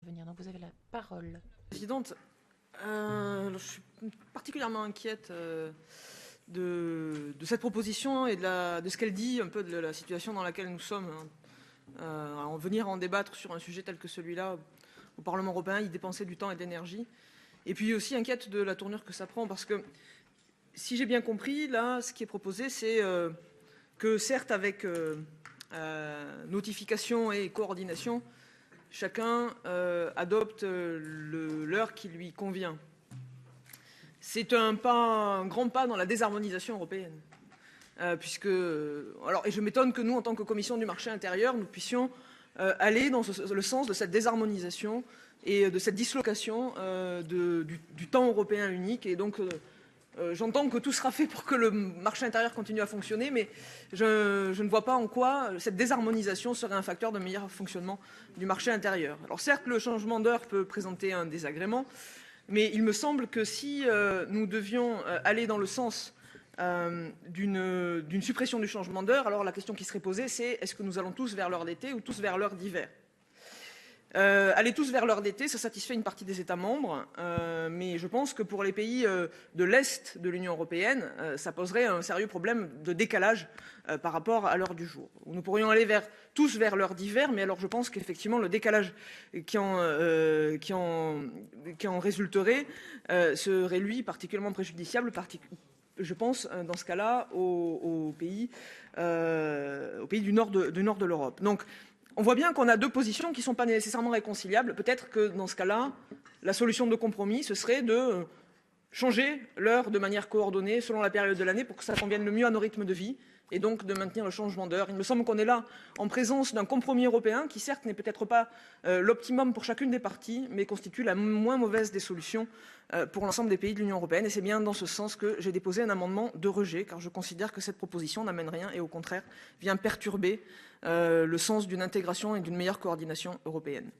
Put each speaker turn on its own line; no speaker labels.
Donc vous avez la parole.
Présidente, je suis particulièrement inquiète de cette proposition et de ce qu'elle dit un peu de la situation dans laquelle nous sommes. En venir en débattre sur un sujet tel que celui-là au Parlement européen, y dépenser du temps et de l'énergie. Et puis aussi inquiète de la tournure que ça prend, parce que si j'ai bien compris, là, ce qui est proposé, c'est que certes, avec notification et coordination, chacun adopte l'heure qui lui convient. C'est un grand pas dans la désharmonisation européenne. Et je m'étonne que nous, en tant que commission du marché intérieur, nous puissions aller dans le sens de cette désharmonisation et de cette dislocation du temps européen unique. Et donc, j'entends que tout sera fait pour que le marché intérieur continue à fonctionner, mais je ne vois pas en quoi cette désharmonisation serait un facteur de meilleur fonctionnement du marché intérieur. Alors certes, le changement d'heure peut présenter un désagrément, mais il me semble que si nous devions aller dans le sens d'une suppression du changement d'heure, alors la question qui serait posée, c'est est-ce que nous allons tous vers l'heure d'été ou tous vers l'heure d'hiver ? Aller tous vers l'heure d'été, ça satisfait une partie des États membres, mais je pense que pour les pays de l'Est de l'Union européenne, ça poserait un sérieux problème de décalage par rapport à l'heure du jour. Nous pourrions aller tous vers l'heure d'hiver, mais alors je pense qu'effectivement le décalage qui en résulterait serait, lui, particulièrement préjudiciable, je pense, dans ce cas-là, aux pays du nord de l'Europe. Donc, on voit bien qu'on a deux positions qui ne sont pas nécessairement réconciliables. Peut-être que dans ce cas-là, la solution de compromis, ce serait de changer l'heure de manière coordonnée selon la période de l'année pour que ça convienne le mieux à nos rythmes de vie et donc de maintenir le changement d'heure. Il me semble qu'on est là en présence d'un compromis européen qui, certes, n'est peut-être pas l'optimum pour chacune des parties, mais constitue la moins mauvaise des solutions pour l'ensemble des pays de l'Union européenne. Et c'est bien dans ce sens que j'ai déposé un amendement de rejet, car je considère que cette proposition n'amène rien et au contraire vient perturber le sens d'une intégration et d'une meilleure coordination européenne.